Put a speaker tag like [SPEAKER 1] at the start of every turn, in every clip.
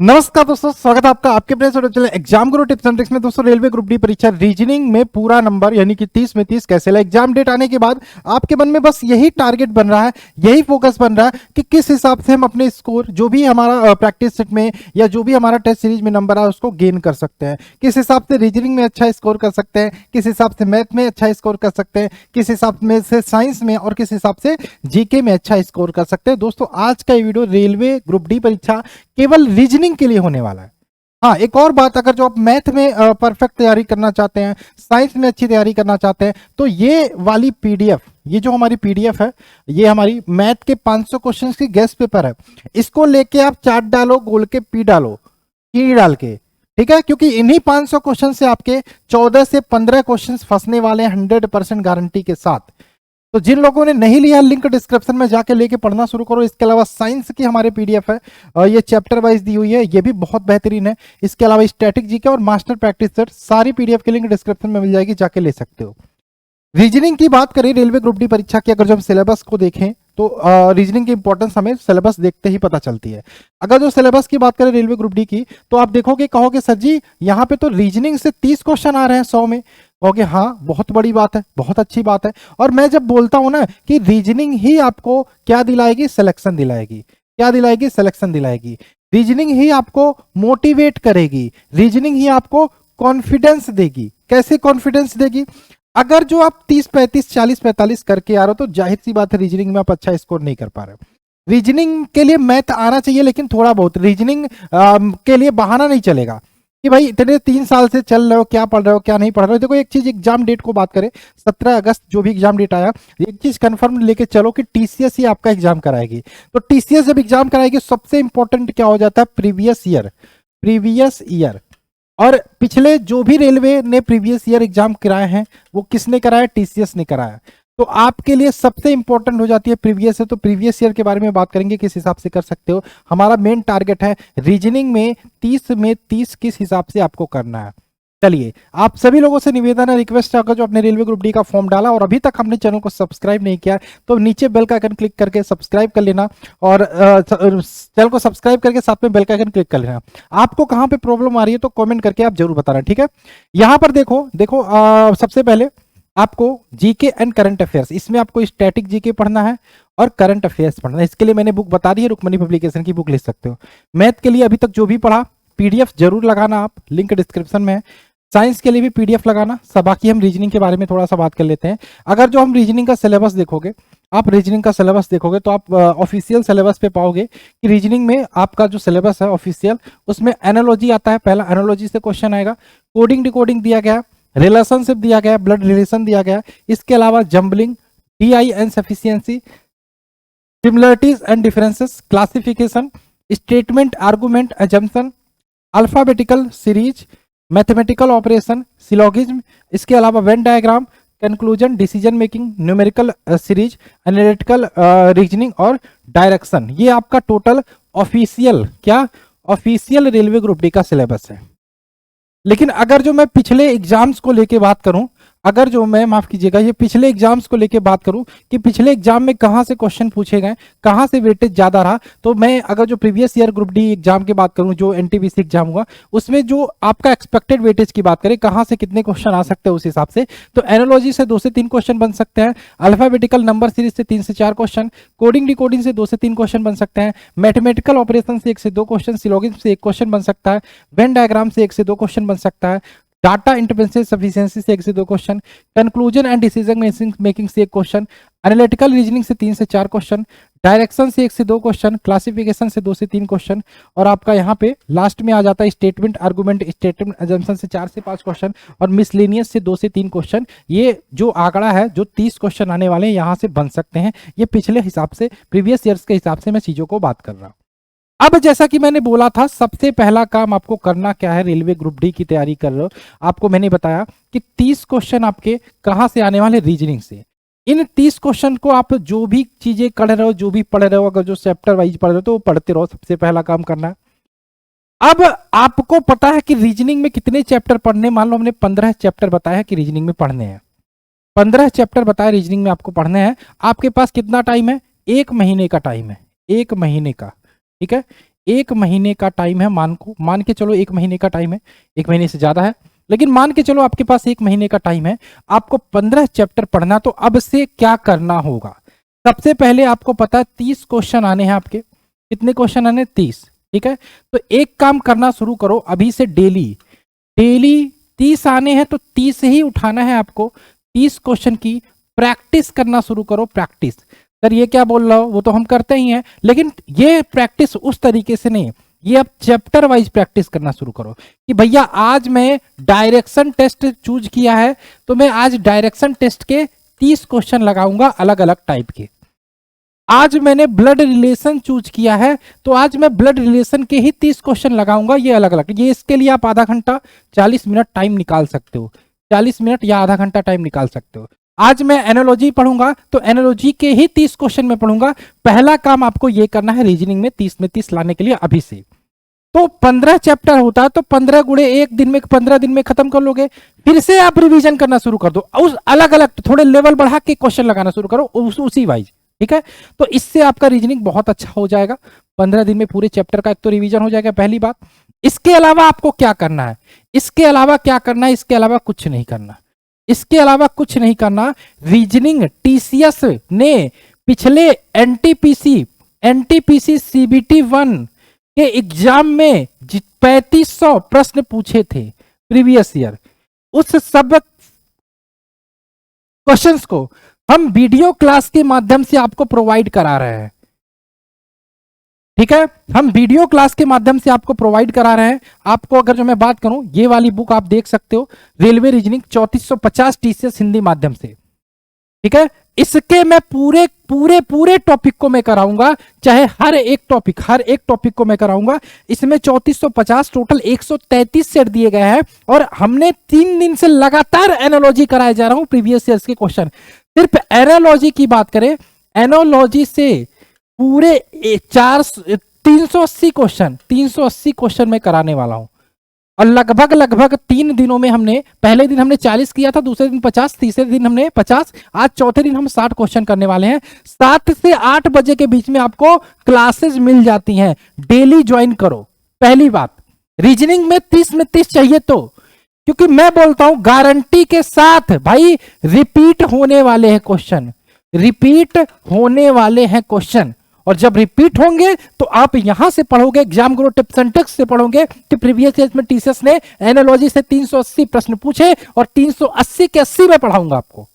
[SPEAKER 1] नमस्कार दोस्तों, स्वागत है आपका आपके अपने YouTube channel exam Guru tips and tricks में। दोस्तों, रेलवे ग्रुप डी परीक्षा रीजनिंग में पूरा नंबर यानी कि 30 में 30 कैसे लाए। एग्जाम डेट आने के बाद आपके मन में बस यही टारगेट बन रहा है, यही फोकस बन रहा है कि किस हिसाब से हम अपने स्कोर जो भी हमारा प्रैक्टिस सेट में या जो भी हमारा टेस्ट सीरीज में नंबर है उसको गेन कर सकते हैं। किस हिसाब से रीजनिंग में अच्छा स्कोर कर सकते हैं, किस हिसाब से मैथ में अच्छा स्कोर कर सकते हैं, किस हिसाब में से साइंस में और किस हिसाब से जीके में अच्छा स्कोर कर सकते हैं। दोस्तों, आज का ये वीडियो रेलवे ग्रुप डी परीक्षा केवल रीजनिंग के लिए होने वाला है। हाँ, एक और बात, अगर जो आप मैथ में परफेक्ट तैयारी करना चाहते हैं, साइंस में अच्छी तैयारी करना चाहते हैं, तो ये वाली पीडीएफ, ये जो हमारी पीडीएफ है, ये हमारी मैथ के 500 क्वेश्चंस की गेस्ट पेपर है। इसको लेके आप चार्ट डालो, गोल के पी डालो, की डाल के, ठीक है, क्योंकि इन्हीं 500 क्वेश्चन से आपके 14 से 15 क्वेश्चन फंसने वाले हैं 100% गारंटी के साथ। तो जिन लोगों ने नहीं लिया, लिंक डिस्क्रिप्शन में जाके लेके पढ़ना शुरू करो। इसके अलावा साइंस की हमारे पीडीएफ है, ये चैप्टर वाइज दी हुई है, ये भी बहुत बेहतरीन है। इसके अलावा स्टैटिक जीके और मास्टर प्रैक्टिस सेट, सारी पीडीएफ की लिंक डिस्क्रिप्शन में मिल जाएगी, जाके ले सकते हो। रीजनिंग की बात करें रेलवे ग्रुप डी परीक्षा की, अगर जो हम सिलेबस को देखें तो रीजनिंग की इंपॉर्टेंस हमें सिलेबस देखते ही पता चलती है। अगर जो सिलेबस की बात करें रेलवे ग्रुप डी की, तो आप देखोगे, कहोगे सर जी यहाँ पे तो रीजनिंग से 30 क्वेश्चन आ रहे हैं 100 में। कहोगे हाँ, बहुत बड़ी बात है, बहुत अच्छी बात है। और मैं जब बोलता हूं ना कि रीजनिंग ही आपको क्या दिलाएगी, सिलेक्शन दिलाएगी। क्या दिलाएगी? सिलेक्शन दिलाएगी। रीजनिंग ही आपको मोटिवेट करेगी, रीजनिंग ही आपको कॉन्फिडेंस देगी। कैसे कॉन्फिडेंस देगी? अगर जो आप 30 35 40 45 करके आ रहे हो, तो जाहिर सी बात है रीजनिंग में आप अच्छा स्कोर नहीं कर पा रहे हो। रीजनिंग के लिए मैथ आना चाहिए, लेकिन थोड़ा बहुत रीजनिंग के लिए बहाना नहीं चलेगा कि भाई इतने 3 साल से चल रहे हो, क्या पढ़ रहे हो क्या नहीं पढ़ रहे हो। देखो, एक चीज, एग्जाम डेट को बात करें, 17 अगस्त जो भी एग्जाम डेट आया, एक चीज कंफर्म लेके चलो कि टीसीएस ही आपका एग्जाम कराएगी। तो टीसीएस जब एग्जाम कराएगी, सबसे इंपॉर्टेंट क्या हो जाता है? Previous year. Previous year. और पिछले जो भी रेलवे ने प्रीवियस ईयर एग्जाम कराए हैं, वो किसने कराया? टीसीएस ने कराया। तो आपके लिए सबसे इंपॉर्टेंट हो जाती है प्रीवियस ईयर। तो प्रीवियस ईयर के बारे में बात करेंगे, किस हिसाब से कर सकते हो। हमारा मेन टारगेट है रीजनिंग में 30 में 30 किस हिसाब से आपको करना है। चलिए, आप सभी लोगों से निवेदन है, रिक्वेस्ट है, अगर जो आपने रेलवे ग्रुप डी का फॉर्म डाला और अभी तक हमने चैनल को सब्सक्राइब नहीं किया, तो नीचे बेल का आइकन क्लिक करके सब्सक्राइब कर लेना। और चैनल को सब्सक्राइब करके साथ में बेल का आइकन क्लिक कर लेना। आपको कहां पे प्रॉब्लम आ रही है तो कमेंट करके आप जरूर बताना, ठीक है। यहां पर देखो देखो, सबसे पहले आपको जीके एंड करंट अफेयर्स, इसमें आपको स्टैटिक जीके पढ़ना है और करंट अफेयर्स पढ़ना है। इसके लिए मैंने बुक बता दी है, रुक्मणी पब्लिकेशन की बुक ले सकते हो। मैथ के लिए अभी तक जो भी पढ़ा, पीडीएफ जरूर लगाना, आप लिंक डिस्क्रिप्शन में है। साइंस के लिए भी पीडीएफ लगाना। सब बाकी हम रीजनिंग के बारे में थोड़ा सा बात कर लेते हैं। अगर जो हम रीजनिंग का सिलेबस देखोगे, आप रीजनिंग का सिलेबस देखोगे, तो आप ऑफिशियल सिलेबस पे पाओगे कि रीजनिंग में आपका जो सिलेबस है ऑफिशियल, उसमें एनालॉजी आता है। पहला एनालॉजी से क्वेश्चन आएगा, कोडिंग डिकोडिंग दिया गया, रिलेशनशिप दिया गया, ब्लड रिलेशन दिया गया। इसके अलावा jumbling, DI and sufficiency, similarities and differences, classification, statement, argument, assumption, alphabetical series, mathematical operation, syllogism. इसके अलावा Venn diagram, conclusion, decision making, numerical series, analytical reasoning और डायरेक्शन। ये आपका टोटल ऑफिशियल, क्या ऑफिशियल रेलवे ग्रुप डी का syllabus है। लेकिन अगर जो मैं पिछले एग्जाम्स को लेके बात करूं, अगर जो मैं, माफ कीजिएगा, ये पिछले एग्जाम्स को लेके बात करूं कि पिछले एग्जाम में कहां से क्वेश्चन पूछे गए, कहां से वेटेज ज्यादा रहा, तो मैं अगर जो previous year group D exam की बात करूं, जो एनटीपीसी एग्जाम हुआ, उसमें जो आपका एक्सपेक्टेड वेटेज की बात करें, कहां से कितने क्वेश्चन आ सकते हैं उस हिसाब से, तो एनालॉजी से 2 से 3 क्वेश्चन बन सकते हैं, अल्फाबेटिकल नंबर सीरीज से 3 से 4 क्वेश्चन, कोडिंग डिकोडिंग से 2 से 3 क्वेश्चन बन सकते हैं, मैथमेटिकल ऑपरेशन से 1 से 2 क्वेश्चन, सिलोगिज्म से 1 क्वेश्चन बन सकता है, वेन डायग्राम से 1 से 2 क्वेश्चन बन सकता है, डाटा इंटरप्रेटेशन सफिशिएंसी से 1 से 2 question, conclusion and decision making से 1 क्वेश्चन, एनालिटिकल रीजनिंग से 3 से 4 क्वेश्चन, डायरेक्शन से 1 से 2 क्वेश्चन, क्लासिफिकेशन से 2 से 3 क्वेश्चन, और आपका यहाँ पे लास्ट में आ जाता है स्टेटमेंट, आर्गुमेंट, स्टेटमेंट, अजम्पशन से 4 से 5 क्वेश्चन, और मिसलेनियस से 2 से 3 क्वेश्चन। ये जो आंकड़ा है, जो 30 क्वेश्चन आने वाले हैं, यहाँ से बन सकते हैं। ये पिछले हिसाब से, प्रीवियस ईयर्स के हिसाब से मैं चीजों को बात कर रहा हूँ। अब जैसा कि मैंने बोला था, सबसे पहला काम आपको करना क्या है, रेलवे ग्रुप डी की तैयारी कर रहे हो, आपको मैंने बताया कि 30 क्वेश्चन आपके कहां से आने वाले, रीजनिंग से। इन 30 क्वेश्चन को आप जो भी चीजें कर रहे हो, जो भी पढ़ रहे हो, अगर जो चैप्टर वाइज पढ़ रहे हो तो वो पढ़ते रहो, सबसे पहला काम करना है। अब आपको पता है कि रीजनिंग में कितने चैप्टर पढ़ने, मान लो हमने 15 चैप्टर बताया कि रीजनिंग में पढ़ने हैं, 15 चैप्टर बताया रीजनिंग में आपको पढ़ने हैं। आपके पास कितना टाइम है? 1 महीने का टाइम है, 1 महीने का, ठीक है। 1 महीने का टाइम है, मान के चलो 1 महीने का टाइम है, 1 महीने से ज्यादा है, लेकिन मान के चलो आपके पास 1 महीने का टाइम है, आपको 15 चैप्टर पढ़ना। तो अब से क्या करना होगा? सबसे पहले आपको पता है 30 क्वेश्चन आने हैं आपके। कितने क्वेश्चन आने? 30। ठीक है, तो एक काम करना शुरू करो अभी से, डेली डेली 30 आने हैं तो 30 ही उठाना है आपको। 30 क्वेश्चन की प्रैक्टिस करना शुरू करो। प्रैक्टिस सर ये क्या बोल रहा हो, वो तो हम करते ही हैं, लेकिन ये प्रैक्टिस उस तरीके से नहीं, ये अब चैप्टर वाइज प्रैक्टिस करना शुरू करो कि भैया आज मैं डायरेक्शन टेस्ट चूज किया है तो मैं आज डायरेक्शन टेस्ट के 30 क्वेश्चन लगाऊंगा अलग अलग टाइप के। आज मैंने ब्लड रिलेशन चूज किया है तो आज मैं ब्लड रिलेशन के ही 30 क्वेश्चन लगाऊंगा, ये अलग अलग। ये इसके लिए आप आधा घंटा 40 मिनट टाइम निकाल सकते हो, 40 मिनट या आधा घंटा टाइम निकाल सकते हो। आज मैं एनालॉजी पढ़ूंगा तो एनालॉजी के ही 30 क्वेश्चन में पढ़ूंगा। पहला काम आपको ये करना है रीजनिंग में 30 में 30 लाने के लिए अभी से। तो 15 चैप्टर होता है तो 15 गुणे 1 दिन में 15 दिन में खत्म कर लोगे। फिर से आप रिवीजन करना शुरू कर दो, उस अलग अलग थोड़े लेवल बढ़ा के क्वेश्चन लगाना शुरू करो उसी वाइज। ठीक है, तो इससे आपका रीजनिंग बहुत अच्छा हो जाएगा। 15 दिन में पूरे चैप्टर का एक तो रिवीजन हो जाएगा, पहली बात। इसके अलावा आपको क्या करना है? इसके अलावा क्या करना है? इसके अलावा कुछ नहीं करना, इसके अलावा कुछ नहीं करना। रीजनिंग टीसीएस ने पिछले एनटीपीसी सीबीटी 1 के एग्जाम में 3500 प्रश्न पूछे थे प्रीवियस ईयर। उस सब क्वेश्चंस को हम वीडियो क्लास के माध्यम से आपको प्रोवाइड करा रहे हैं। ठीक है, हम वीडियो क्लास के माध्यम से आपको प्रोवाइड करा रहे हैं। आपको अगर जो मैं बात करूं, ये वाली बुक आप देख सकते हो, रेलवे रीजनिंग 3450 टीसीएस हिंदी माध्यम से। ठीक है, इसके मैं पूरे टॉपिक को मैं कराऊंगा, चाहे हर एक टॉपिक को मैं कराऊंगा। इसमें 3450 टोटल 133 सेट दिए गए हैं और हमने 3 दिन से लगातार एनालॉजी कराए जा रहा हूं प्रीवियस ईयर्स के क्वेश्चन। सिर्फ एनालॉजी की बात करें, एनालॉजी से पूरे 380 क्वेश्चन मैं कराने वाला हूं। और लगभग 3 दिनों में हमने, पहले दिन हमने 40 किया था, दूसरे दिन 50, तीसरे दिन हमने 50, आज चौथे दिन हम 60 क्वेश्चन करने वाले हैं। 7 से 8 बजे के बीच में आपको क्लासेस मिल जाती हैं, डेली ज्वाइन करो। पहली बात, रीजनिंग में 30 में 30 चाहिए तो, क्योंकि मैं बोलता हूं गारंटी के साथ भाई रिपीट होने वाले हैं क्वेश्चन, रिपीट होने वाले हैं क्वेश्चन। और जब रिपीट होंगे तो आप यहां से पढ़ोगे, exam Guru tips and tricks से पढ़ोगे कि प्रीवियस ईयर में टीसीएस ने एनालॉजी से 380 प्रश्न पूछे और 380 के 80 में पढ़ाऊंगा आपको।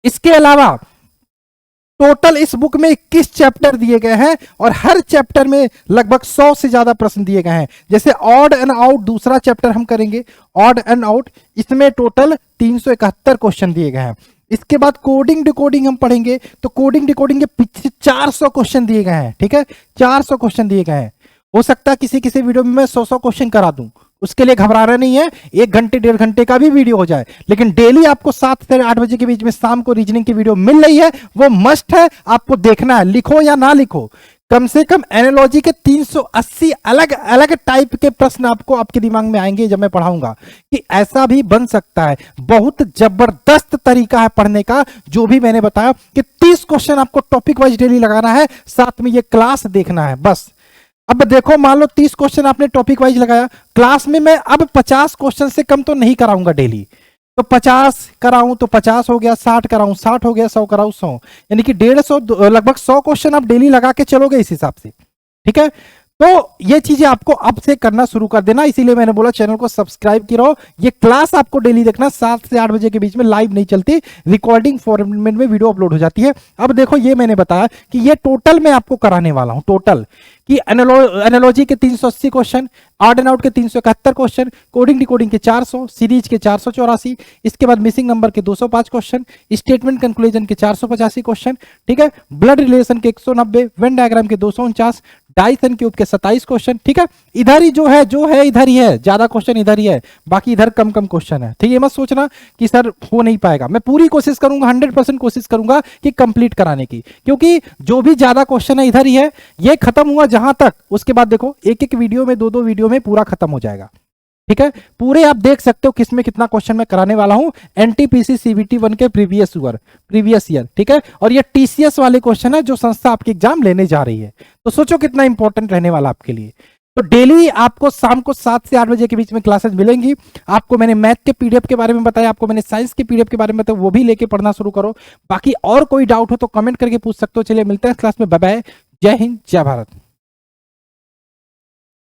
[SPEAKER 1] इसके अलावा टोटल इस बुक में 21 चैप्टर दिए गए हैं और हर चैप्टर में लगभग 100 से ज्यादा प्रश्न दिए गए हैं। जैसे ऑड एंड आउट दूसरा चैप्टर हम करेंगे, ऑड एंड आउट, इसमें टोटल 371 क्वेश्चन दिए गए हैं। इसके बाद कोडिंग डिकोडिंग हम पढ़ेंगे तो कोडिंग डिकोडिंग के पीछे 400 क्वेश्चन दिए गए हैं। ठीक है, 400 क्वेश्चन दिए गए हैं। हो सकता है किसी वीडियो में मैं 100 क्वेश्चन करा दूं, उसके लिए घबराना नहीं है, 1 घंटे 1.5 घंटे का भी वीडियो हो जाए, लेकिन डेली आपको 7 से 8 बजे के बीच में शाम को रीजनिंग की वीडियो मिल रही है, वो मस्ट है, आपको देखना है, लिखो या ना लिखो। कम से कम एनालॉजी के 380 अलग अलग टाइप के प्रश्न आपको आपके दिमाग में आएंगे जब मैं पढ़ाऊंगा कि ऐसा भी बन सकता है। बहुत जबरदस्त तरीका है पढ़ने का, जो भी मैंने बताया कि 30 क्वेश्चन आपको टॉपिक वाइज डेली लगाना है, साथ में ये क्लास देखना है बस। अब देखो, मान लो 30 क्वेश्चन आपने टॉपिक वाइज लगाया, क्लास में मैं अब 50 क्वेश्चन से कम तो नहीं कराऊंगा डेली। तो 50 कराऊं तो 50 हो गया, 60 कराऊं 60 हो गया, 100 कराऊं 100, यानी कि 150 लगभग 100 क्वेश्चन आप डेली लगा के चलोगे इस हिसाब से। ठीक है, तो ये चीजें आपको अब से करना शुरू कर देना, इसीलिए मैंने बोला चैनल को सब्सक्राइब की रहो। ये क्लास आपको डेली देखना, 7 से 8 बजे के बीच में, लाइव नहीं चलती, रिकॉर्डिंग फॉर्मेट में वीडियो अपलोड हो जाती है। अब देखो, ये मैंने बताया कि ये टोटल मैं आपको कराने वाला हूं, टोटल कि एनालॉजी के 380 क्वेश्चन, ऑड एंड आउट के 371 क्वेश्चन, कोडिंग डिकोडिंग के 400, सीरीज के 484, इसके बाद मिसिंग नंबर के 205 क्वेश्चन, स्टेटमेंट कंक्लूजन के 485 क्वेश्चन। ठीक है, ब्लड रिलेशन के 190, वेन डायग्राम के 249, डाइसन क्यूब के 27 क्वेश्चन। ठीक है, इधर ही जो है इधर ही है, ज्यादा क्वेश्चन इधर ही है, बाकी इधर कम क्वेश्चन है। ठीक है, मत सोचना कि सर हो नहीं पाएगा, मैं पूरी कोशिश करूंगा, 100% कोशिश करूंगा कि कंप्लीट कराने की, क्योंकि जो भी ज्यादा क्वेश्चन है इधर ही है। ये खत्म हुआ जहां तक, उसके बाद देखो एक वीडियो में 2 वीडियो में पूरा खत्म हो जाएगा। ठीक है, पूरे आप देख सकते हो किसमें कितना क्वेश्चन मैं कराने वाला हूं, एनटीपीसी सीबीटी 1 के प्रीवियस ईयर, ठीक है। और ये टीसीएस वाले क्वेश्चन है जो संस्था आपकी एग्जाम लेने जा रही है, तो सोचो कितना इंपॉर्टेंट रहने वाला आपके लिए। तो डेली आपको शाम को 7 से 8 बजे के बीच में क्लासेस मिलेंगी। आपको मैंने मैथ के पीडीएफ के बारे में बताया, आपको मैंने साइंस के पीडीएफ के बारे में बताया, वो भी लेके पढ़ना शुरू करो। बाकी और कोई डाउट हो तो कमेंट करके पूछ सकते हो। चलिए मिलते हैं क्लास में, बाय बाय, जय हिंद जय भारत।